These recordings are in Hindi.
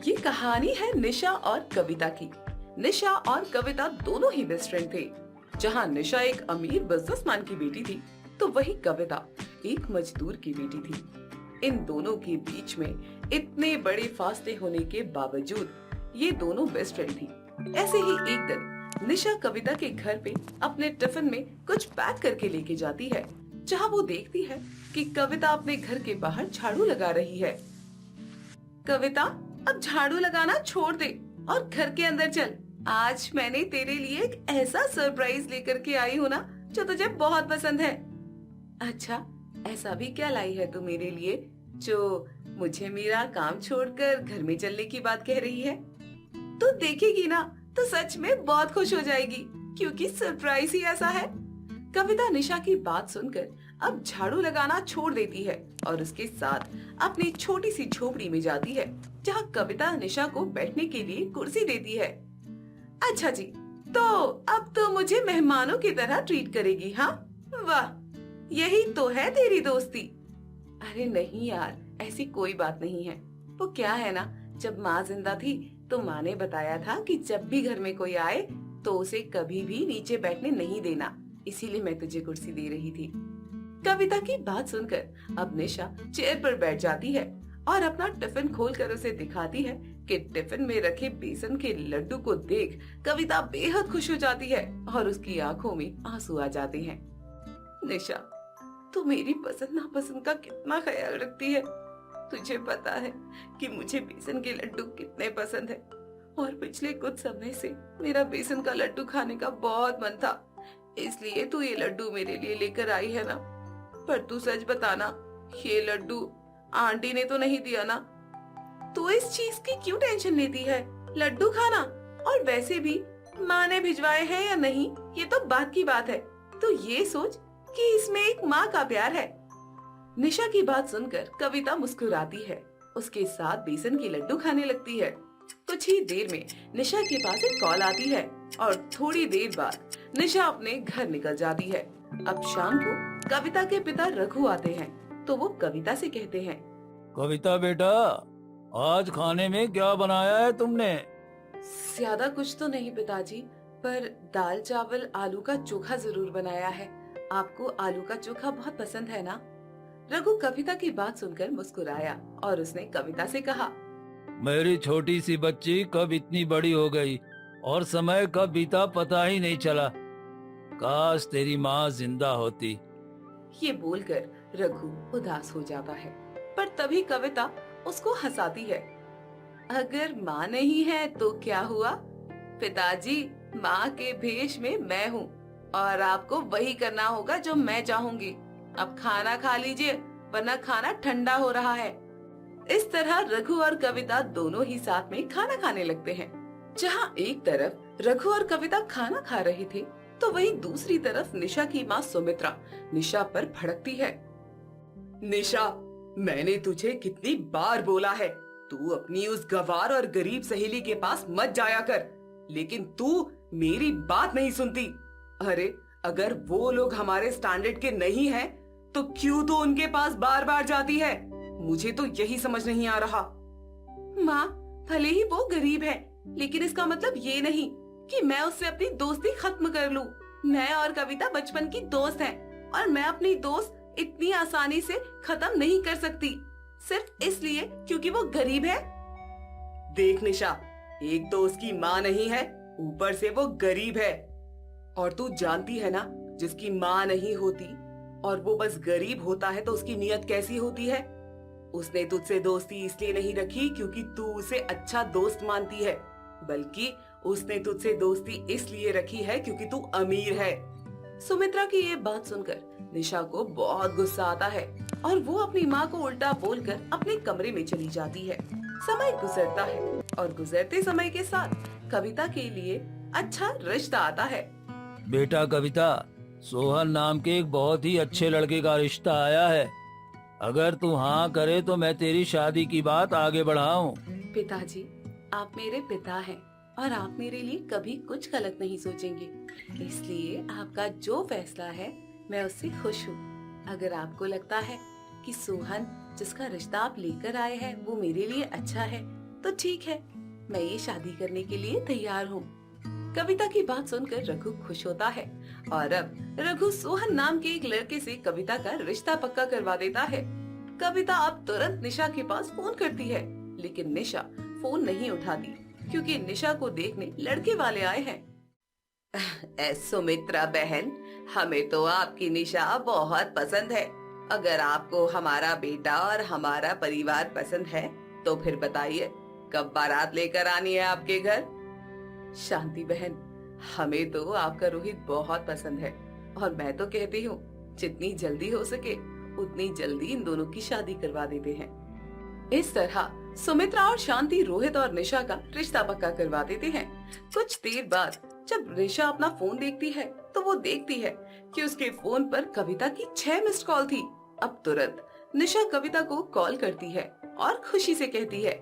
ये कहानी है निशा और कविता की। निशा और कविता दोनों ही बेस्ट फ्रेंड थे। जहाँ निशा एक अमीर बिजनेसमैन की बेटी थी, तो वही कविता एक मजदूर की बेटी थी। इन दोनों के बीच में इतने बड़े फासले होने के बावजूद ये दोनों बेस्ट फ्रेंड थी। ऐसे ही एक दिन निशा कविता के घर पे अपने टिफिन में कुछ पैक करके लेके जाती है, जहाँ वो देखती है कि कविता अपने घर के बाहर झाड़ू लगा रही है। कविता, अब झाड़ू लगाना छोड़ दे और घर के अंदर चल। आज मैंने तेरे लिए एक ऐसा सरप्राइज लेकर के आई हूँ ना, जो तुझे बहुत पसंद है। अच्छा, ऐसा भी क्या लाई है तू मेरे लिए, जो मुझे मेरा काम छोड़कर घर में चलने की बात कह रही है? तू देखेगी ना तो सच में बहुत खुश हो जाएगी, क्योंकि सरप्राइज ही ऐसा है। कविता निशा की बात सुनकर अब झाड़ू लगाना छोड़ देती है और उसके साथ अपनी छोटी सी झोपड़ी में जाती है, जहाँ कविता निशा को बैठने के लिए कुर्सी देती है। अच्छा जी, तो अब तो मुझे मेहमानों की तरह ट्रीट करेगी, हाँ? वाह, यही तो है तेरी दोस्ती। अरे नहीं यार, ऐसी कोई बात नहीं है। वो क्या है ना, जब माँ जिंदा थी तो माँ ने बताया था कि जब भी घर में कोई आए तो उसे कभी भी नीचे बैठने नहीं देना, इसीलिए मैं तुझे कुर्सी दे रही थी। कविता की बात सुनकर अब निशा चेयर पर बैठ जाती है और अपना टिफिन खोलकर उसे दिखाती है कि टिफिन में रखे बेसन के लड्डू को देख कविता बेहद खुश हो जाती है और उसकी आंखों में आंसू आ जाते हैं। निशा, तू मेरी पसंद नापसंद का कितना ख्याल रखती है। तुझे पता है कि मुझे बेसन के लड्डू कितने पसंद है, और पिछले कुछ समय से मेरा बेसन का लड्डू खाने का बहुत मन था, इसलिए तू ये लड्डू मेरे लिए लेकर आई है ना। पर तू सच बताना, ये लड्डू आंटी ने तो नहीं दिया ना? तू इस चीज की क्यों टेंशन लेती है? लड्डू खाना, और वैसे भी माँ ने भिजवाए हैं या नहीं, ये तो बात की बात है। तो ये सोच कि इसमें एक माँ का प्यार है। निशा की बात सुनकर कविता मुस्कुराती है, उसके साथ बेसन के लड्डू खाने लगती है। कुछ ही देर में निशा के पास एक कॉल आती है और थोड़ी देर बाद निशा अपने घर निकल जाती है। अब शाम को कविता के पिता रघु आते हैं, तो वो कविता से कहते हैं, कविता बेटा, आज खाने में क्या बनाया है तुमने? ज्यादा कुछ तो नहीं पिताजी, पर दाल चावल आलू का चोखा जरूर बनाया है। आपको आलू का चोखा बहुत पसंद है ना? रघु कविता की बात सुनकर मुस्कुराया और उसने कविता से कहा, मेरी छोटी सी बच्ची कब इतनी बड़ी हो गई और समय कब बीता पता ही नहीं चला। काश तेरी माँ जिंदा होती। ये बोलकर रघु उदास हो जाता है, पर तभी कविता उसको हंसाती है। अगर माँ नहीं है तो क्या हुआ पिताजी, माँ के भेष में मैं हूँ और आपको वही करना होगा जो मैं चाहूंगी। अब खाना खा लीजिए, वरना खाना ठंडा हो रहा है। इस तरह रघु और कविता दोनों ही साथ में खाना खाने लगते हैं। जहाँ एक तरफ रघु और कविता खाना खा रहे थे, तो वहीं दूसरी तरफ निशा की माँ सुमित्रा निशा पर भड़कती है। निशा, मैंने तुझे कितनी बार बोला है, तू अपनी उस गंवार और गरीब सहेली के पास मत जाया कर, लेकिन तू मेरी बात नहीं सुनती। अरे, अगर वो लोग हमारे स्टैंडर्ड के नहीं हैं, तो क्यों तो उनके पास बार बार जाती है? मुझे तो यही समझ नहीं आ रहा। माँ, भले ही वो गरीब है, लेकिन इसका मतलब ये नहीं कि मैं उससे अपनी दोस्ती खत्म कर लूं। मैं और कविता बचपन की दोस्त हैं, और मैं अपनी दोस्त इतनी आसानी से खत्म नहीं कर सकती, सिर्फ इसलिए क्योंकि वो गरीब है। देख निशा, एक तो उसकी माँ नहीं है, ऊपर से वो गरीब है। और तू जानती है ना, जिसकी माँ नहीं होती और वो बस गरीब होता है तो उसकी नीयत कैसी होती है। उसने तुझसे दोस्ती इसलिए नहीं रखी क्योंकि तू उसे अच्छा दोस्त मानती है, बल्कि उसने तुझसे दोस्ती इसलिए रखी है क्योंकि तू अमीर है। सुमित्रा की ये बात सुनकर निशा को बहुत गुस्सा आता है और वो अपनी माँ को उल्टा बोलकर अपने कमरे में चली जाती है। समय गुजरता है और गुजरते समय के साथ कविता के लिए अच्छा रिश्ता आता है। बेटा कविता, सोहन नाम के एक बहुत ही अच्छे लड़के का रिश्ता आया है। अगर तू हाँ करे तो मैं तेरी शादी की बात आगे बढ़ाऊं। पिताजी, आप मेरे पिता हैं और आप मेरे लिए कभी कुछ गलत नहीं सोचेंगे, इसलिए आपका जो फैसला है मैं उससे खुश हूँ। अगर आपको लगता है कि सोहन जिसका रिश्ता आप लेकर आए हैं वो मेरे लिए अच्छा है, तो ठीक है, मैं ये शादी करने के लिए तैयार हूँ। कविता की बात सुनकर रघु खुश होता है और अब रघु सोहन नाम के एक लड़के से कविता का रिश्ता पक्का करवा देता है। कविता अब तुरंत निशा के पास फोन करती है, लेकिन निशा फोन नहीं उठाती क्योंकि निशा को देखने लड़के वाले आए हैं। सुमित्रा बहन, हमें तो आपकी निशा बहुत पसंद है। अगर आपको हमारा बेटा और हमारा परिवार पसंद है तो फिर बताइए कब बारात लेकर आनी है आपके घर। शांति बहन, हमें तो आपका रोहित बहुत पसंद है और मैं तो कहती हूँ जितनी जल्दी हो सके उतनी जल्दी इन दोनों की शादी करवा देते हैं। इस तरह सुमित्रा और शांति रोहित और निशा का रिश्ता पक्का करवा देते हैं। कुछ देर बाद जब निशा अपना फोन देखती है तो वो देखती है कि उसके फोन पर कविता की 6 मिस्ड कॉल थी। अब तुरंत निशा कविता को कॉल करती है और खुशी से कहती है,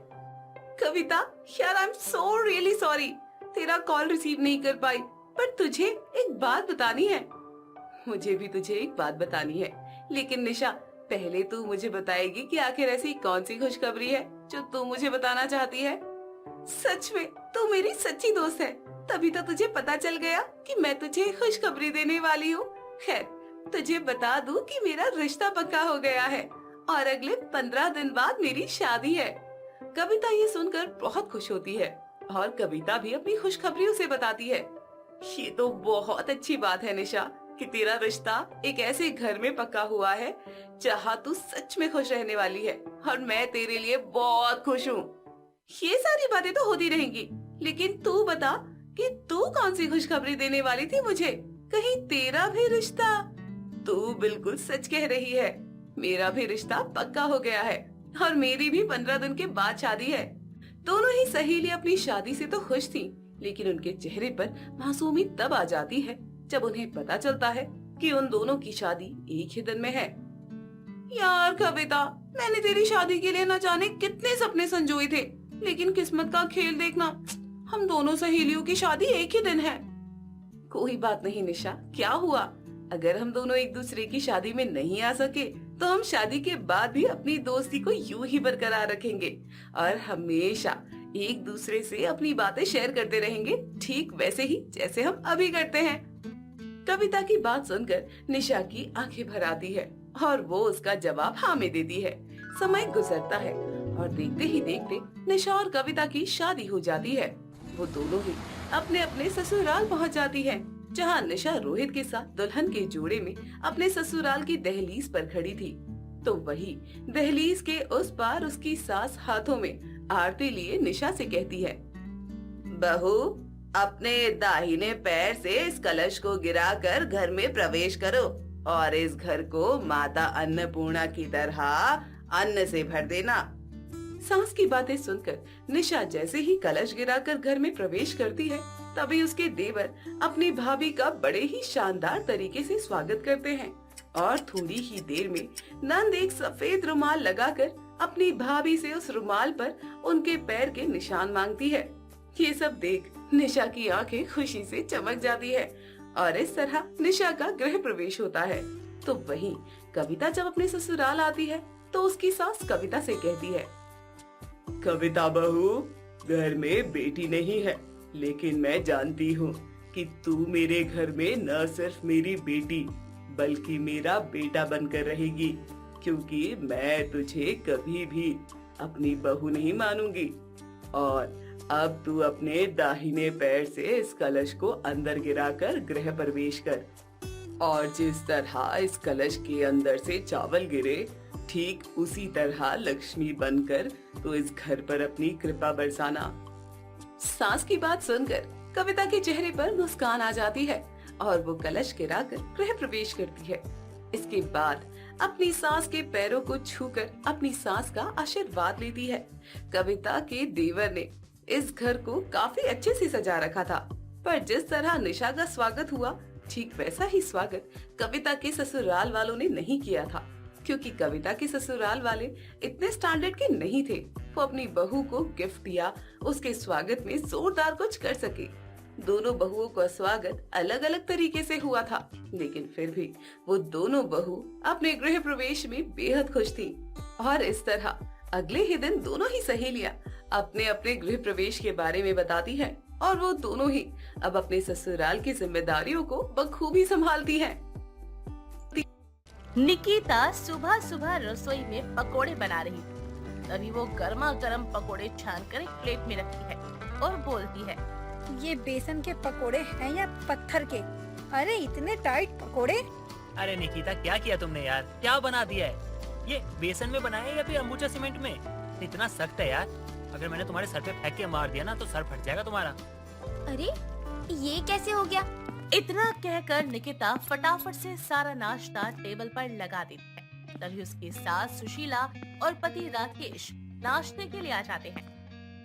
कविता यार, I am so really sorry, तेरा कॉल रिसीव नहीं कर पाई, पर तुझे एक बात बतानी है। मुझे भी तुझे एक बात बतानी है, लेकिन निशा पहले तू मुझे बताएगी कि आखिर ऐसी कौन सी खुशखबरी है जो तू मुझे बताना चाहती है। सच में तू मेरी सच्ची दोस्त है, तभी तो तुझे पता चल गया कि मैं तुझे खुशखबरी देने वाली हूँ। खैर, तुझे बता दूं कि मेरा रिश्ता पक्का हो गया है और अगले 15 दिन बाद मेरी शादी है। कविता ये सुनकर बहुत खुश होती है और कविता भी अपनी खुशखबरी उसे बताती है। ये तो बहुत अच्छी बात है निशा कि तेरा रिश्ता एक ऐसे घर में पक्का हुआ है जहाँ तू सच में खुश रहने वाली है और मैं तेरे लिए बहुत खुश हूँ। ये सारी बातें तो होती रहेंगी, लेकिन तू बता कि तू कौन सी खुशखबरी देने वाली थी मुझे? कहीं तेरा भी रिश्ता? तू बिल्कुल सच कह रही है, मेरा भी रिश्ता पक्का हो गया है और मेरी भी 15 दिन के बाद शादी है। दोनों ही सहेली अपनी शादी से तो खुश थी, लेकिन उनके चेहरे पर मासूमी तब आ जाती है जब उन्हें पता चलता है कि उन दोनों की शादी एक ही दिन में है। यार कविता, मैंने तेरी शादी के लिए न जाने कितने सपने संजोए थे, लेकिन किस्मत का खेल देखना, हम दोनों सहेलियों की शादी एक ही दिन है। कोई बात नहीं निशा, क्या हुआ? अगर हम दोनों एक दूसरे की शादी में नहीं आ सके तो हम शादी के बाद भी अपनी दोस्ती को यूं ही बरकरार रखेंगे और हमेशा एक दूसरे से अपनी बातें शेयर करते रहेंगे, ठीक वैसे ही जैसे हम अभी करते हैं। कविता की बात सुनकर निशा की आंखें भर आती है और वो उसका जवाब हाँ में देती है। समय गुजरता है और देखते ही देखते निशा और कविता की शादी हो जाती है। वो दोनों ही अपने अपने ससुराल पहुंच जाती है, जहां निशा रोहित के साथ दुल्हन के जोड़े में अपने ससुराल की दहलीज पर खड़ी थी, तो वही दहलीज के उस पार उसकी सास हाथों में आरती लिए निशा से कहती है, बहू, अपने दाहिने पैर से इस कलश को गिराकर घर में प्रवेश करो और इस घर को माता अन्नपूर्णा की तरह अन्न से भर देना। सास की बातें सुनकर निशा जैसे ही कलश गिराकर घर में प्रवेश करती है, तभी उसके देवर अपनी भाभी का बड़े ही शानदार तरीके से स्वागत करते हैं और थोड़ी ही देर में नंद एक सफेद रुमाल लगाकर अपनी भाभी से उस रुमाल पर उनके पैर के निशान मांगती है। ये सब देख निशा की आंखें खुशी से चमक जाती है और इस तरह निशा का गृह प्रवेश होता है। तो वहीं कविता जब अपने ससुराल आती है तो उसकी सास कविता से कहती है, कविता बहू, घर में बेटी नहीं है, लेकिन मैं जानती हूँ कि तू मेरे घर में न सिर्फ मेरी बेटी बल्कि मेरा बेटा बनकर रहेगी, क्योंकि मैं तुझे कभी भी अपनी बहू नहीं मानूंगी। और अब तू अपने दाहिने पैर से इस कलश को अंदर गिराकर गृह प्रवेश कर और जिस तरह इस कलश के अंदर से चावल गिरे, ठीक उसी तरह लक्ष्मी बनकर तो इस घर पर अपनी कृपा बरसाना। सास की बात सुनकर कविता के चेहरे पर मुस्कान आ जाती है और वो कलश गिराकर गृह प्रवेश करती है। इसके बाद अपनी सास के पैरों को छूकर अपनी सास का आशीर्वाद लेती है। कविता के देवर ने इस घर को काफी अच्छे से सजा रखा था, पर जिस तरह निशा का स्वागत हुआ, ठीक वैसा ही स्वागत कविता के ससुराल वालों ने नहीं किया था, क्योंकि कविता के ससुराल वाले इतने स्टैंडर्ड के नहीं थे वो अपनी बहू को गिफ्ट या उसके स्वागत में जोरदार कुछ कर सके। दोनों बहुओं का स्वागत अलग अलग तरीके से हुआ था, लेकिन फिर भी वो दोनों बहू अपने गृह प्रवेश में बेहद खुश थी। और इस तरह अगले ही दिन दोनों ही सहेलियां अपने अपने गृह प्रवेश के बारे में बताती है और वो दोनों ही अब अपने ससुराल की जिम्मेदारियों को बखूबी संभालती हैं। निकिता सुबह सुबह रसोई में पकोड़े बना रही थी। तभी वो गर्मा गर्म पकोड़े छानकर एक प्लेट में रखती है और बोलती है, ये बेसन के पकोड़े हैं या पत्थर के? अरे इतने टाइट पकोड़े। अरे निकिता, क्या किया तुमने यार? क्या बना दिया है? ये बेसन में बनाया है या फिर अंबुजा सीमेंट में? इतना सख्त है यार, अगर मैंने तुम्हारे सर पे फेंक के मार दिया ना तो सर फट जाएगा तुम्हारा। अरे ये कैसे हो गया? इतना कहकर निकिता फटाफट से सारा नाश्ता टेबल पर लगा देती है। तभी उसकी सास सुशीला और पति राकेश नाश्ते के लिए आ जाते हैं।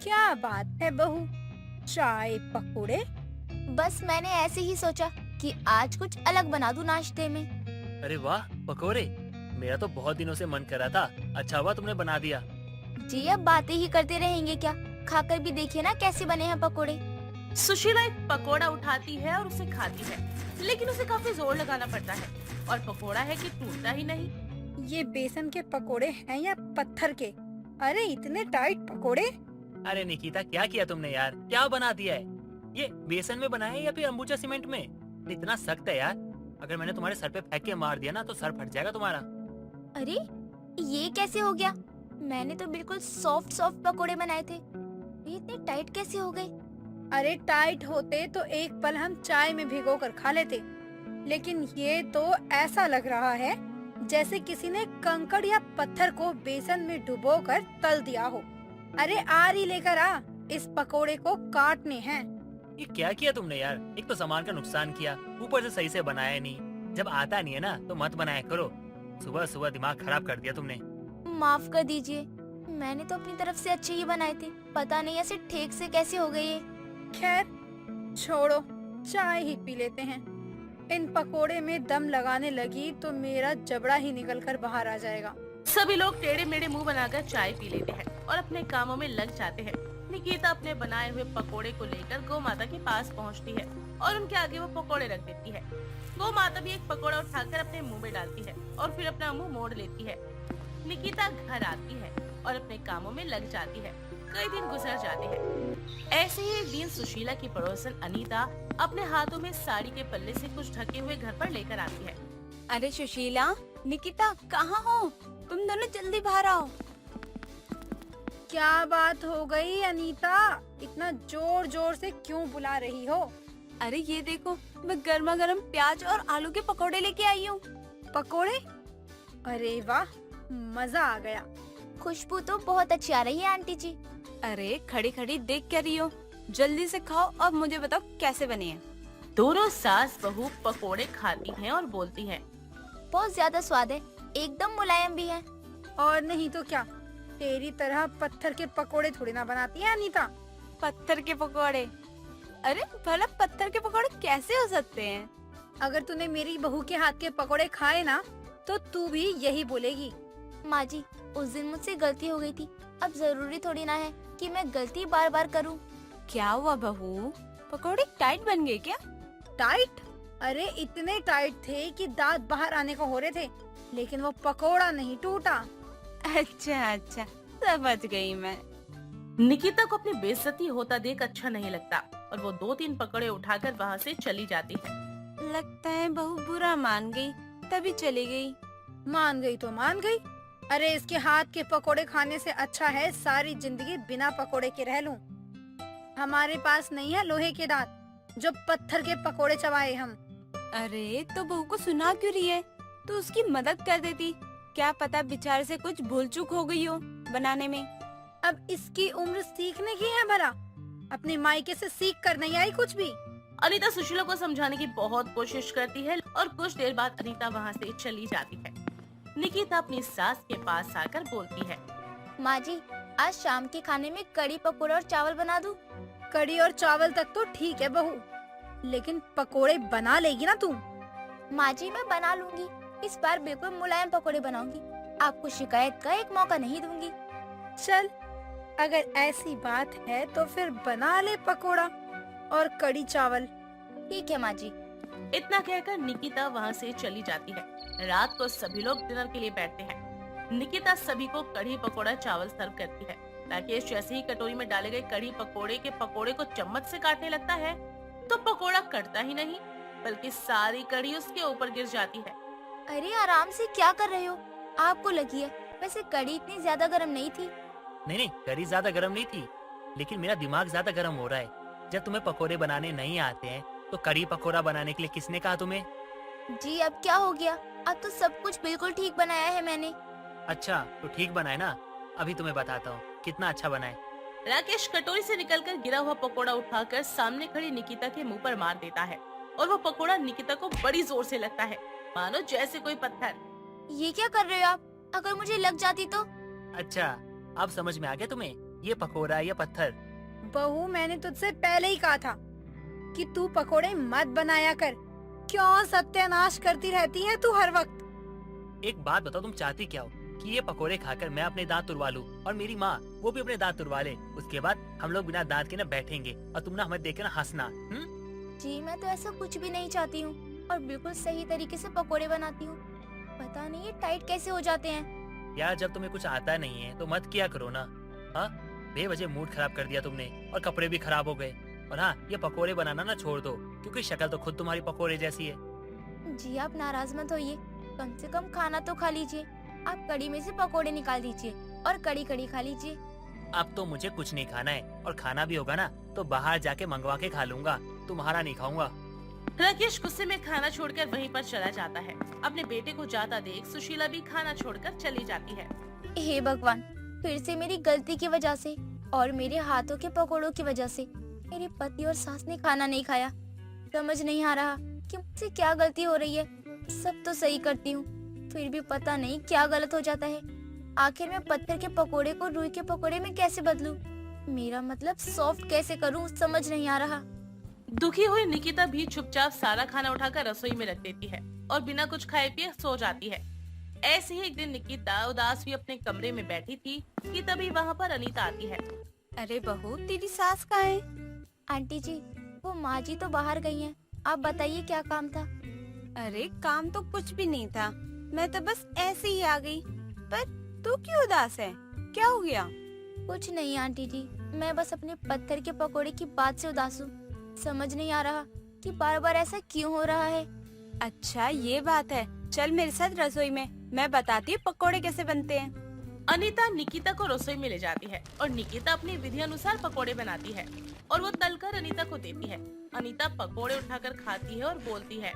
क्या बात है बहू, चाय पकोड़े? बस मैंने ऐसे ही सोचा कि आज कुछ अलग बना दूं नाश्ते में। अरे वाह, पकोड़े! मेरा तो बहुत दिनों से मन कर रहा था, अच्छा हुआ तुमने बना दिया। जी अब बातें ही करते रहेंगे क्या? खाकर भी देखिए ना कैसे बने हैं पकोड़े। सुशीला एक पकोड़ा उठाती है और उसे खाती है, लेकिन उसे काफी जोर लगाना पड़ता है और पकोड़ा है कि टूटता ही नहीं। ये बेसन के पकोड़े हैं या पत्थर के? अरे इतने टाइट पकोड़े। अरे निकिता, क्या किया तुमने यार? क्या बना दिया है? ये बेसन में बनाया है या फिर अंबुजा सीमेंट में? इतना सख्त है यार, अगर मैंने तुम्हारे सर पे फेंक के मार दिया ना तो सर फट जाएगा तुम्हारा। अरे ये कैसे हो गया? मैंने तो बिल्कुल सॉफ्ट सॉफ्ट पकोड़े बनाए थे, ये इतने टाइट कैसे हो गए? अरे टाइट होते तो एक पल हम चाय में भिगो कर खा लेते, लेकिन ये तो ऐसा लग रहा है जैसे किसी ने कंकड़ या पत्थर को बेसन में डुबोकर तल दिया हो। अरे आरी लेकर आ, इस पकोड़े को काटने हैं। ये क्या किया तुमने यार? एक तो सामान का नुकसान किया, ऊपर से सही से बनाया नहीं। जब आता नहीं है ना तो मत बनाया करो। सुबह सुबह दिमाग खराब कर दिया तुमने। माफ कर दीजिए, मैंने तो अपनी तरफ से अच्छे ही बनाए थे, पता नहीं ऐसे ठेक से कैसे हो गए ये। खैर छोड़ो, चाय ही पी लेते हैं। इन पकोड़े में दम लगाने लगी तो मेरा जबड़ा ही निकल कर बाहर आ जाएगा। सभी लोग टेढ़े मेढ़े मुंह बनाकर चाय पी लेते हैं और अपने कामों में लग जाते हैं। निकिता अपने बनाए हुए पकोड़े को लेकर गौ माता के पास पहुंचती है और उनके आगे वो पकोड़े रख देती है। गौ माता भी एक पकोड़ा उठाकर अपने मुंह में डालती है और फिर अपना मुंह मोड़ लेती है। निकिता घर आती है और अपने कामों में लग जाती है। कई दिन गुजर जाते हैं। ऐसे ही एक दिन सुशीला की पड़ोसन अनीता अपने हाथों में साड़ी के पल्ले से कुछ ढके हुए घर पर लेकर आती है। अरे सुशीला, निकिता कहाँ हो? तुम दोनों जल्दी बाहर आओ। क्या बात हो गई अनीता, इतना जोर जोर से क्यों बुला रही हो? अरे ये देखो, मैं गर्मा गर्म प्याज और आलू के पकोड़े लेके आई हूँ। पकोड़े? अरे वाह, मजा आ गया। खुशबू तो बहुत अच्छी आ रही है आंटी जी। अरे खड़ी खड़ी देख क्या रही हो? जल्दी से खाओ और मुझे बताओ कैसे बने हैं। दोनों सास बहू पकोड़े खाती हैं और बोलती हैं, बहुत ज्यादा स्वाद है, एकदम मुलायम भी है। और नहीं तो क्या, तेरी तरह पत्थर के पकोड़े थोड़ी ना बनाती है अनीता। पत्थर के पकोड़े? अरे भला पत्थर के पकोड़े कैसे हो सकते हैं? अगर तूने मेरी बहू के हाथ के पकोड़े खाए ना तो तू भी यही बोलेगी। माँ जी, उस दिन मुझसे गलती हो गई थी, अब जरूरी थोड़ी ना है कि मैं गलती बार बार करूँ। क्या हुआ बहू, पकोड़े टाइट बन गए क्या? टाइट? अरे इतने टाइट थे कि दांत बाहर आने को हो रहे थे, लेकिन वो पकोड़ा नहीं टूटा। अच्छा अच्छा, समझ गई मैं। निकिता को अपनी बेइज्जती होता देख अच्छा नहीं लगता और वो 2-3 पकोड़े उठाकर वहाँ से चली जाती है। लगता है बहू बुरा मान गई, तभी चली गई। मान गई तो मान गई। अरे इसके हाथ के पकोड़े खाने से अच्छा है सारी जिंदगी बिना पकोड़े के रह लूं। हमारे पास नहीं है लोहे के दांत जो पत्थर के पकोड़े चबाए हम। अरे तो बहू को सुना क्यों रही है? तो उसकी मदद कर देती, क्या पता बेचारे से कुछ भूल चूक हो गई हो बनाने में। अब इसकी उम्र सीखने की है भला, अपने मायके से सीख कर नहीं आई कुछ भी। अनीता सुशीला को समझाने की बहुत कोशिश करती है और कुछ देर बाद अनीता वहाँ से चली जाती है। निकिता अपनी सास के पास आकर बोलती है, माँ जी, आज शाम के खाने में कड़ी पकोड़ा और चावल बना दूं? कड़ी और चावल तक तो ठीक है बहू, लेकिन पकोड़े बना लेगी ना तू? माँ जी मैं बना लूंगी, इस बार बिल्कुल मुलायम पकोड़े बनाऊंगी, आपको शिकायत का एक मौका नहीं दूंगी। चल, अगर ऐसी बात है तो फिर बना ले पकोड़ा और कड़ी चावल। ठीक है माँ जी। इतना कहकर निकिता वहाँ से चली जाती है। रात को सभी लोग डिनर के लिए बैठते हैं। निकिता सभी को कढ़ी पकोड़ा चावल सर्व करती है राकेश जैसे ही कटोरी में डाले गए कढ़ी पकोड़े के पकोड़े को चम्मच से काटने लगता है तो पकोड़ा कटता ही नहीं बल्कि सारी कढ़ी उसके ऊपर गिर जाती है। अरे आराम से क्या कर रहे हो? आपको लगी है? वैसे कढ़ी इतनी ज्यादा गर्म नहीं थी। नहीं नहीं, कढ़ी ज्यादा गर्म नहीं थी, लेकिन मेरा दिमाग ज्यादा गर्म हो रहा है। जब तुम्हें पकोड़े बनाने नहीं आते हैं तो कढ़ी पकोड़ा बनाने के लिए किसने कहा तुम्हें? जी अब क्या हो गया? अब तो सब कुछ बिल्कुल ठीक बनाया है मैंने। अच्छा तो ठीक बनाए ना, अभी तुम्हें बताता हूँ कितना अच्छा बनाए। राकेश कटोरी से निकलकर गिरा हुआ पकोड़ा उठाकर सामने खड़ी निकिता के मुंह पर मार देता है और वो पकोड़ा निकिता को बड़ी जोर से लगता है, मानो जैसे कोई पत्थर। ये क्या कर रहे हो आप? अगर मुझे लग जाती तो? अच्छा अब समझ में आ गया तुम्हें, ये पकोड़ा या पत्थर? बहू, मैंने तुझसे पहले ही कहा था कि तू पकोड़े मत बनाया कर। क्यों सत्यानाश करती रहती है तू हर वक्त? एक बात बताओ, तुम चाहती क्या हो? कि ये पकोड़े खाकर मैं अपने दांत तुड़वा लूं और मेरी माँ वो भी अपने दांत तुड़वा ले, उसके बाद हम लोग बिना दांत के ना बैठेंगे और तुम ना हमें देख के ना हंसना। जी मैं तो ऐसा कुछ भी नहीं चाहती हूँ और बिल्कुल सही तरीके से पकोड़े बनाती हूँ। पता नहीं ये टाइट कैसे हो जाते हैं। यार जब तुम्हें कुछ आता नहीं है तो मत किया करो ना। हाँ, बेवजह मूड खराब कर दिया तुमने और कपड़े भी खराब हो गए। और हाँ, ये पकोड़े बनाना ना छोड़ दो, क्योंकि शक्ल तो खुद तुम्हारी पकोड़े जैसी है। जी आप नाराज मत होइए, कम से कम खाना तो खा लीजिए। आप कड़ी में से पकोड़े निकाल दीजिए और कड़ी कड़ी खा लीजिए। अब तो मुझे कुछ नहीं खाना है, और खाना भी होगा ना तो बाहर जाके मंगवा के खा लूंगा, तुम्हारा नहीं खाऊंगा। राकेश गुस्से में खाना छोड़कर वहीं पर चला जाता है। अपने बेटे को जाता देख सुशीला भी खाना छोड़कर चली जाती है। हे भगवान, फिर से मेरी गलती की वजह से और मेरे हाथों के पकोड़ों की वजह से मेरे पति और सास ने खाना नहीं खाया। समझ नहीं आ रहा कि मुझसे क्या गलती हो रही है। सब तो सही करती हूँ, फिर भी पता नहीं क्या गलत हो जाता है। आखिर मैं पत्थर के पकोड़े को रुई के पकोड़े में कैसे बदलूं? मेरा मतलब सॉफ्ट कैसे करूं, समझ नहीं आ रहा। दुखी हुई निकिता भी चुपचाप सारा खाना उठाकर रसोई में रख देती है और बिना कुछ खाए पिए सो जाती है। ऐसे ही एक दिन निकिता उदास हुई अपने कमरे में बैठी थी कि तभी वहाँ पर अनीता आती है। अरे बहू, तेरी सास कहाँ है? आंटी जी, वो माँ जी तो बाहर गई हैं। आप बताइए क्या काम था? अरे काम तो कुछ भी नहीं था, मैं तो बस ऐसे ही आ गई। पर तू क्यों उदास है? क्या हो गया? कुछ नहीं आंटी जी, मैं बस अपने पत्थर के पकोड़े की बात से उदास हूँ। समझ नहीं आ रहा कि बार बार ऐसा क्यों हो रहा है। अच्छा ये बात है, चल मेरे साथ रसोई में, मैं बताती हूँ पकोड़े कैसे बनते हैं। अनीता निकिता को रसोई में ले जाती है और निकिता अपनी विधि अनुसार पकोड़े बनाती है और वो तलकर अनीता को देती है। अनीता पकोड़े उठाकर खाती है और बोलती है,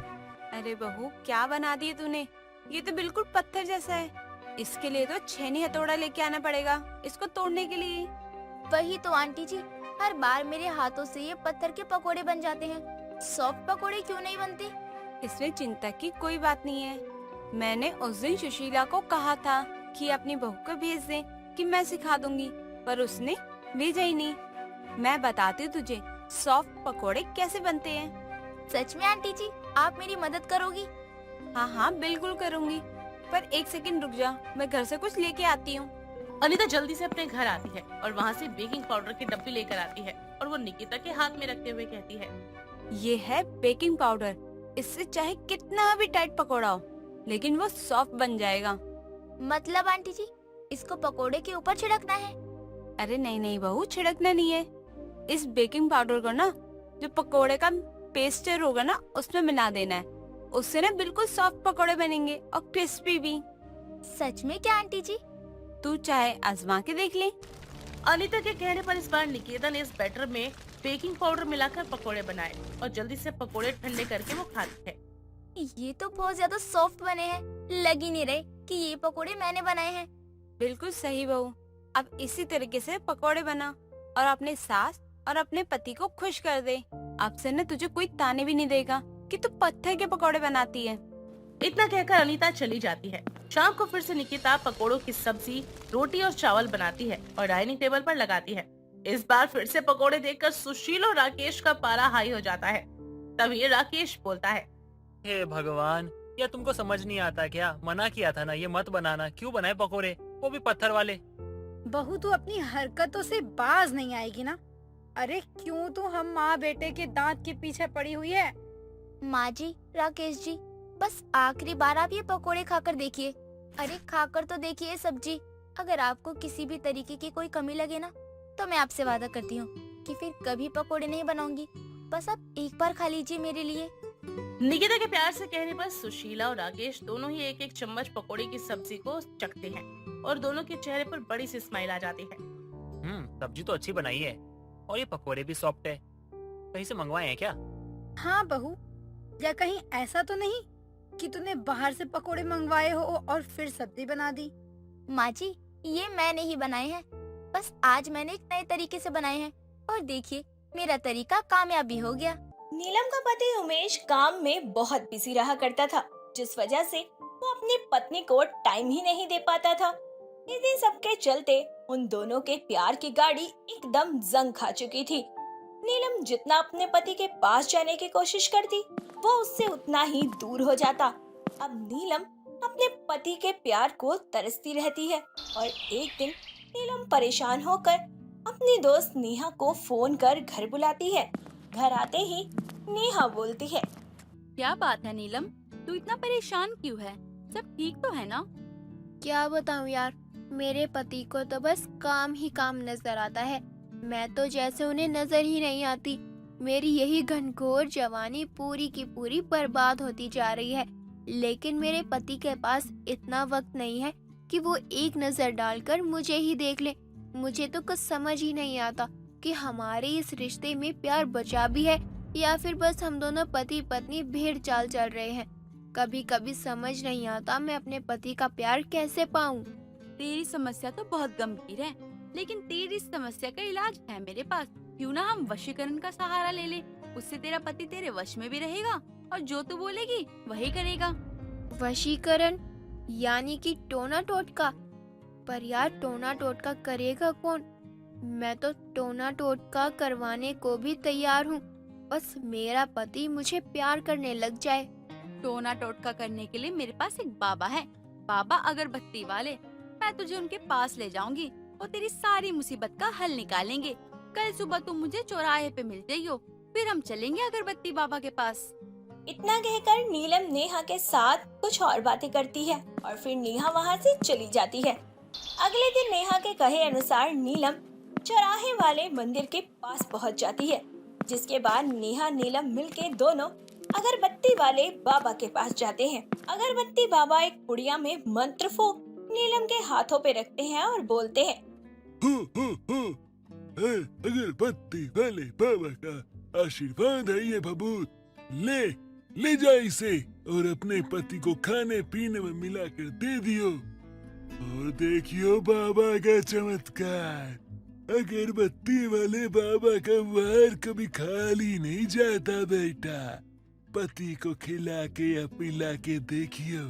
अरे बहू, क्या बना दिए तूने? ये तो बिल्कुल पत्थर जैसा है। इसके लिए तो छेनी हथौड़ा लेके आना पड़ेगा इसको तोड़ने के लिए। वही तो आंटी जी, हर बार मेरे हाथों से ये पत्थर के पकोड़े बन जाते हैं। सॉफ्ट पकोड़े क्यों नहीं बनते? इसमें चिंता की कोई बात नहीं है। मैंने उस दिन सुशीला को कहा था कि अपनी बहू को भेज दे कि मैं सिखा दूंगी, पर उसने भेजा ही नहीं। मैं बताती हूँ तुझे सॉफ्ट पकोड़े कैसे बनते हैं। सच में आंटी जी, आप मेरी मदद करोगी? हाँ हाँ बिल्कुल करूँगी, पर एक सेकंड रुक जा, मैं घर से कुछ लेके आती हूँ। अनीता जल्दी से अपने घर आती है और वहाँ से बेकिंग पाउडर की डब्बी लेकर आती है और वो निकिता के हाथ में रखते हुए कहती है, ये है बेकिंग पाउडर, इससे चाहे कितना भी टाइट पकोड़ा हो लेकिन वो सॉफ्ट बन जाएगा। मतलब आंटी जी, इसको पकोड़े के ऊपर छिड़कना है? अरे नहीं नहीं बहू, छिड़कना नहीं है। इस बेकिंग पाउडर को ना जो पकोड़े का पेस्टर होगा ना उसमें मिला देना है, उससे ना बिल्कुल सॉफ्ट पकोड़े बनेंगे और क्रिस्पी भी। सच में क्या आंटी जी? तू चाहे आजमा के देख ले। अनीता के कहने पर इस बार निकिता ने इस बैटर में बेकिंग पाउडर मिलाकर पकोड़े बनाए और जल्दी से पकोड़े ठंडे करके वो खाती है। ये तो बहुत ज्यादा सॉफ्ट बने हैं, लग ही नहीं रहे कि ये पकोड़े मैंने बनाए हैं। बिल्कुल सही बहू, अब इसी तरीके से पकोड़े बना और अपने सास और अपने पति को खुश कर दे। अब से न तुझे कोई ताने भी नहीं देगा कि तू पत्थर के पकोड़े बनाती है। इतना कहकर अनीता चली जाती है। शाम को फिर से निकिता पकोड़ों की सब्जी, रोटी और चावल बनाती है और डाइनिंग टेबल पर लगाती है। इस बार फिर से पकोड़े देखकर सुशील और राकेश का पारा हाई हो जाता है। तभी राकेश बोलता है, हे भगवान, या तुमको समझ नहीं आता क्या? मना किया था ना ये मत बनाना, क्यों बनाए पकोड़े, वो भी पत्थर वाले। बहू तू अपनी हरकतों से बाज नहीं आएगी ना? अरे क्यों तू हम माँ बेटे के दांत के पीछे पड़ी हुई है? माँ जी, राकेश जी, बस आखिरी बार आप ये पकोड़े खाकर देखिए। अरे खाकर तो देखिए सब्जी, अगर आपको किसी भी तरीके की कोई कमी लगे ना, तो मैं आपसे वादा करती हूँ कि फिर कभी पकोड़े नहीं बनाऊंगी। बस आप एक बार खा लीजिए मेरे लिए। निकिता के प्यार से कहने पर सुशीला और राकेश दोनों ही एक एक चम्मच पकोड़े की सब्जी को चखते हैं और दोनों के चेहरे पर बड़ी सी स्माइल आ जाती है। सब्जी तो अच्छी बनाई है और ये पकोड़े भी सॉफ्ट है। कहीं से मंगवाए हैं क्या? हाँ बहू, या कहीं ऐसा तो नहीं कि तूने बाहर से पकोड़े मंगवाए हो और फिर सब्जी बना दी? माँ जी, ये मैंने ही बनाए हैं। बस आज मैंने एक नए तरीके से बनाए हैं और देखिए मेरा तरीका कामयाब भी हो गया। नीलम का पति उमेश काम में बहुत बिजी रहा करता था, जिस वजह से वो अपनी पत्नी को टाइम ही नहीं दे पाता था। इसी सब के चलते उन दोनों के प्यार की गाड़ी एकदम जंग खा चुकी थी। नीलम जितना अपने पति के पास जाने की कोशिश करती, वो उससे उतना ही दूर हो जाता। अब नीलम अपने पति के प्यार को तरसती रहती है और एक दिन नीलम परेशान होकर अपनी दोस्त नेहा को फोन कर घर बुलाती है। घर आते ही नेहा बोलती है, क्या बात है नीलम, तू इतना परेशान क्यों है? सब ठीक तो है ना? क्या बताऊं यार, मेरे पति को तो बस काम ही काम नजर आता है। मैं तो जैसे उन्हें नजर ही नहीं आती। मेरी यही घनघोर जवानी पूरी की पूरी बर्बाद होती जा रही है। लेकिन मेरे पति के पास इतना वक्त नहीं है कि वो एक नजर डालकर मुझे ही देख ले। मुझे तो कुछ समझ ही नहीं आता कि हमारे इस रिश्ते में प्यार बचा भी है या फिर बस हम दोनों पति पत्नी भेड़ चाल चल रहे हैं। कभी कभी समझ नहीं आता मैं अपने पति का प्यार कैसे पाऊं। तेरी समस्या तो बहुत गंभीर है, लेकिन तेरी समस्या का इलाज है मेरे पास। क्यों ना हम वशीकरण का सहारा ले ले, उससे तेरा पति तेरे वश में भी रहेगा और जो तू बोलेगी वही करेगा। वशीकरण यानी कि टोना टोटका? पर यार टोना टोटका करेगा कौन? मैं तो टोना टोटका करवाने को भी तैयार हूँ, बस मेरा पति मुझे प्यार करने लग जाए। टोना टोटका करने के लिए मेरे पास एक बाबा है, बाबा अगरबत्ती वाले। मैं तुझे उनके पास ले जाऊंगी और तेरी सारी मुसीबत का हल निकालेंगे। कल सुबह तुम मुझे चौराहे पे मिल जाइयो, फिर हम चलेंगे अगरबत्ती बाबा के पास। इतना कहकर नीलम नेहा के साथ कुछ और बातें करती है और फिर नेहा वहाँ से चली जाती है। अगले दिन नेहा के कहे अनुसार नीलम चौराहे वाले मंदिर के पास पहुँच जाती है, जिसके बाद नेहा नीलम मिलके दोनों अगरबत्ती वाले बाबा के पास जाते हैं। अगरबत्ती बाबा एक पुड़िया में मंत्र फूंक नीलम के हाथों पे रखते हैं और बोलते हैं, अगरबत्ती वाले बाबा का आशीर्वाद है ये बबूत, ले जा इसे और अपने पति को खाने पीने में मिलाकर दे दियो और देखियो बाबा का चमत्कार। अगरबत्ती वाले बाबा का वार कभी खाली नहीं जाता बेटा। पति को खिला के या पिला के देखियो,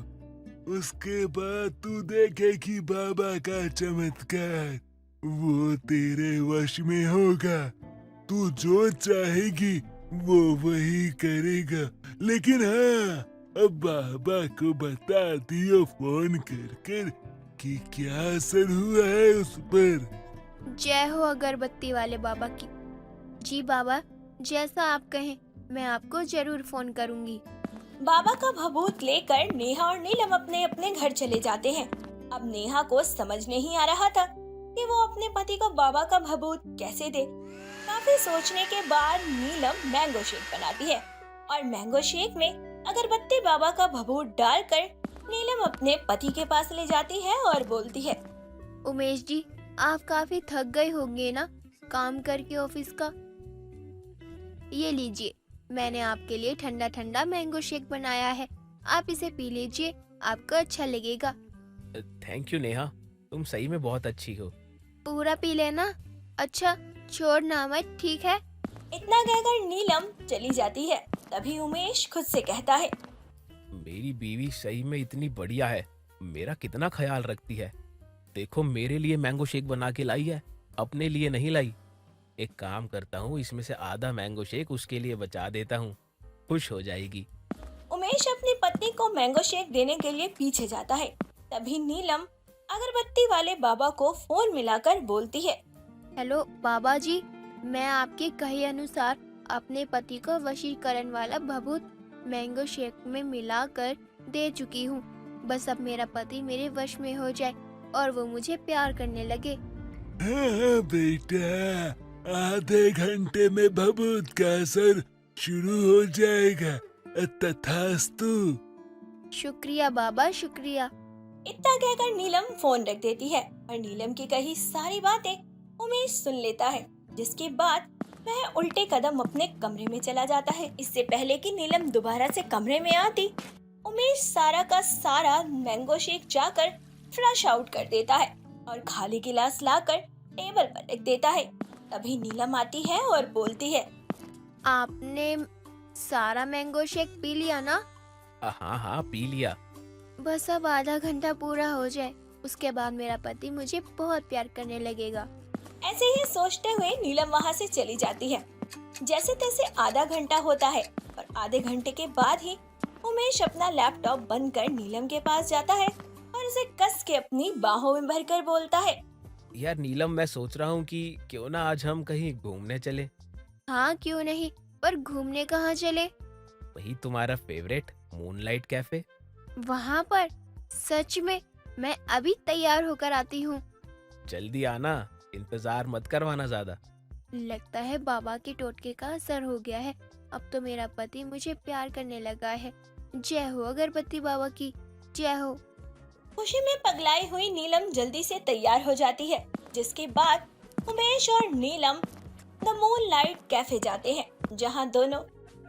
उसके बाद तू देखे कि बाबा का चमत्कार वो तेरे वश में होगा। तू जो चाहेगी वो वही करेगा। लेकिन हाँ, अब बाबा को बता दियो फोन कर कि क्या असर हुआ है उस पर। जय हो अगरबत्ती वाले बाबा की। जी बाबा, जैसा आप कहें मैं आपको जरूर फोन करूंगी। बाबा का भभूत लेकर नेहा और नीलम अपने अपने घर चले जाते हैं। अब नेहा को समझ नहीं आ रहा था कि वो अपने पति को बाबा का भभूत कैसे दे। काफी सोचने के बाद नीलम मैंगो शेक बनाती है और मैंगो शेक में अगरबत्ती बाबा का भभूत डालकर नीलम अपने पति के पास ले जाती है और बोलती है, उमेश जी, आप काफी थक गए होंगे ना काम करके ऑफिस का। ये लीजिए, मैंने आपके लिए ठंडा ठंडा मैंगो शेक बनाया है, आप इसे पी लीजिए, आपको अच्छा लगेगा। थैंक यू नेहा, तुम सही में बहुत अच्छी हो। पूरा पी लेना। अच्छा, छोड़ना मत, ठीक है? इतना कहकर नीलम चली जाती है। तभी उमेश खुद से कहता है, मेरी बीवी सही में इतनी बढ़िया है, मेरा कितना ख्याल रखती है। देखो मेरे लिए मैंगो शेक बना के लाई है, अपने लिए नहीं लाई। एक काम करता हूँ, इसमें से आधा मैंगो शेक उसके लिए बचा देता हूँ, खुश हो जाएगी। उमेश अपनी पत्नी को मैंगो शेक देने के लिए पीछे जाता है। तभी नीलम अगरबत्ती वाले बाबा को फोन मिलाकर बोलती है, हेलो बाबा जी, मैं आपके कहे अनुसार अपने पति को वशीकरण वाला भभूत मैंगो शेक में मिलाकर दे चुकी हूँ। बस अब मेरा पति मेरे वश में हो जाए और वो मुझे प्यार करने लगे। हाँ बेटा, आधे घंटे में भभूत का असर शुरू हो जाएगा। तथास्तु। शुक्रिया बाबा, शुक्रिया। इतना कहकर नीलम फोन रख देती है और नीलम की कही सारी बातें उमेश सुन लेता है, जिसके बाद वह उल्टे कदम अपने कमरे में चला जाता है। इससे पहले कि नीलम दोबारा से कमरे में आती, उमेश सारा का सारा मैंगो शेक जाकर फ्लश आउट कर देता है और खाली गिलास लाकर टेबल पर रख देता है। तभी नीलम आती है और बोलती है, आपने सारा मैंगो शेक पी लिया ना? हाँ हाँ, पी लिया। बस अब आधा घंटा पूरा हो जाए, उसके बाद मेरा पति मुझे बहुत प्यार करने लगेगा। ऐसे ही सोचते हुए नीलम वहाँ से चली जाती है। जैसे तैसे आधा घंटा होता है और आधे घंटे के बाद ही उमेश अपना लैपटॉप बंद कर नीलम के पास जाता है और उसे कस के अपनी बाहों में भरकर बोलता है, यार नीलम, मैं सोच रहा हूँ कि क्यों ना आज हम कहीं घूमने चले। हाँ क्यों नहीं, पर घूमने कहाँ चले? वही तुम्हारा फेवरेट मूनलाइट कैफे। वहाँ पर? सच में? मैं अभी तैयार होकर आती हूँ। जल्दी आना, इंतजार मत करवाना ज्यादा। लगता है बाबा के टोटके का असर हो गया है। अब तो मेरा पति मुझे प्यार करने लगा है। जय हो अगरबत्ती बाबा की, जय हो। खुशी में पगलाई हुई नीलम जल्दी से तैयार हो जाती है, जिसके बाद उमेश और नीलम द मूनलाइट कैफे जाते हैं, जहां दोनों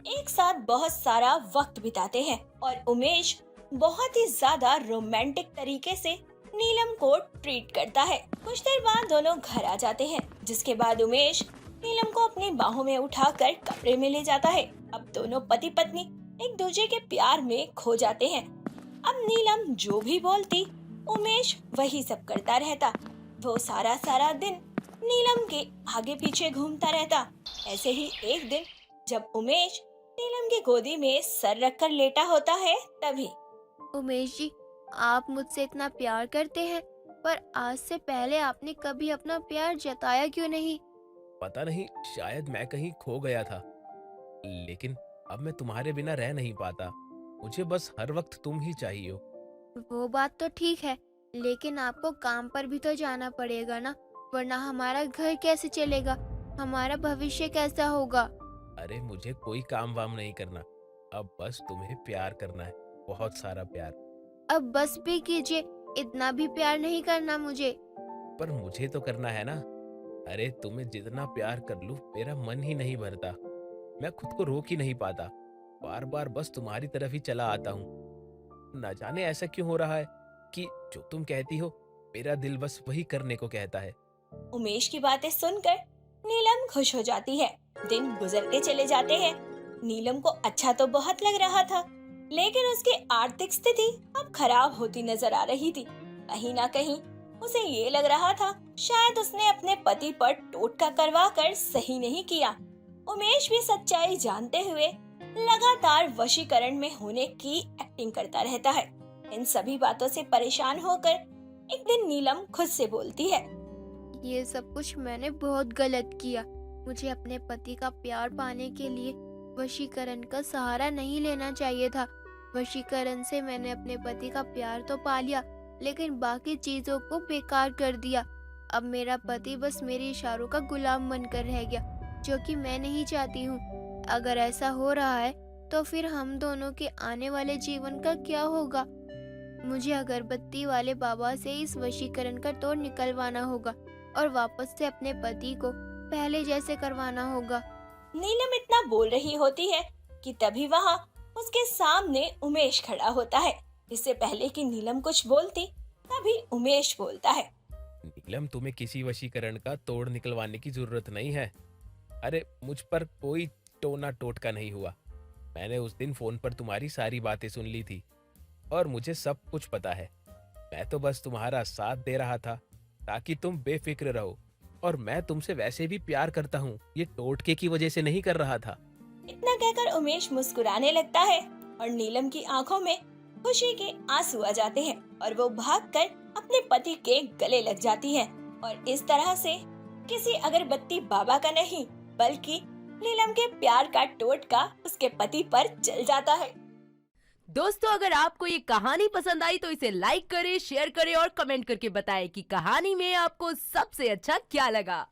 एक साथ बहुत सारा वक्त बिताते हैं और उमेश बहुत ही ज्यादा रोमांटिक तरीके से नीलम को ट्रीट करता है। कुछ देर बाद दोनों घर आ जाते हैं, जिसके बाद उमेश नीलम को अपनी बाहों में उठाकर कमरे में ले जाता है। अब दोनों पति पत्नी एक दूसरे के प्यार में खो जाते हैं। अब नीलम जो भी बोलती, उमेश वही सब करता रहता। वो सारा दिन नीलम के आगे पीछे घूमता रहता। ऐसे ही एक दिन जब उमेश नीलम की गोदी में सर रखकर लेटा होता है, तभी उमेश जी, आप मुझसे इतना प्यार करते हैं, पर आज से पहले आपने कभी अपना प्यार जताया क्यों नहीं? पता नहीं, शायद मैं कहीं खो गया था। लेकिन अब मैं तुम्हारे बिना रह नहीं पाता। मुझे बस हर वक्त तुम ही चाहिए हो। वो बात तो ठीक है, लेकिन आपको काम पर भी तो जाना पड़ेगा ना, वरना हमारा घर कैसे चलेगा, हमारा भविष्य कैसा होगा? अरे मुझे कोई काम वाम नहीं करना, अब बस तुम्हें प्यार करना है, बहुत सारा प्यार। अब बस भी कीजिए, इतना भी प्यार नहीं करना मुझे। पर मुझे तो करना है ना। अरे तुम्हें जितना प्यार कर लूं, मेरा मन ही नहीं भरता। मैं खुद को रोक ही नहीं पाता, बार बार बस तुम्हारी तरफ ही चला आता हूँ। न जाने ऐसा क्यों हो रहा है कि जो तुम कहती हो, मेरा दिल बस वही करने को कहता है। उमेश की बातें सुनकर नीलम खुश हो जाती है। दिन गुजरते चले जाते हैं। नीलम को अच्छा तो बहुत लग रहा था, लेकिन उसकी आर्थिक स्थिति अब खराब होती नजर आ रही थी। कहीं ना कहीं उसे ये लग रहा था शायद उसने अपने पति पर टोटका करवा कर सही नहीं किया। उमेश भी सच्चाई जानते हुए लगातार वशीकरण में होने की एक्टिंग करता रहता है। इन सभी बातों से परेशान होकर एक दिन नीलम खुद से बोलती है, ये सब कुछ मैंने बहुत गलत किया। मुझे अपने पति का प्यार पाने के लिए वशीकरण का सहारा नहीं लेना चाहिए था। वशीकरण से मैंने अपने पति का प्यार तो पा लिया, लेकिन बाकी चीजों को बेकार कर दिया। अब मेरा पति बस मेरे इशारों का गुलाम बनकर रह गया, जो कि मैं नहीं चाहती हूँ। अगर ऐसा हो रहा है तो फिर हम दोनों के आने वाले जीवन का क्या होगा? मुझे अगरबत्ती वाले बाबा से इस वशीकरण का तोड़ निकलवाना होगा और वापस से अपने पति को पहले जैसे करवाना होगा। नीलम इतना बोल रही होती है कि तभी वहाँ उसके सामने उमेश खड़ा होता है। इससे पहले कि नीलम कुछ बोलती, तभी उमेश बोलता है, नीलम, तुम्हें किसी वशीकरण का तोड़ निकलवाने की जरूरत नहीं है। अरे मुझ पर कोई टोना टोटका नहीं हुआ। मैंने उस दिन फोन पर तुम्हारी सारी बातें सुन ली थी और मुझे सब कुछ पता है। मैं तो बस तुम्हारा साथ दे रहा था ताकि तुम बेफिक्र रहो, और मैं तुमसे वैसे भी प्यार करता हूँ, ये टोटके की वजह से नहीं कर रहा था। इतना कहकर उमेश मुस्कुराने लगता है और नीलम की आंखों में खुशी के आंसू आ जाते हैं और वो भागकर अपने पति के गले लग जाती है। और इस तरह से किसी अगरबत्ती बाबा का नहीं, बल्कि नीलम के प्यार का टोटका उसके पति पर चल जाता है। दोस्तों अगर आपको ये कहानी पसंद आई तो इसे लाइक करें, शेयर करें और कमेंट करके बताएं कि कहानी में आपको सबसे अच्छा क्या लगा।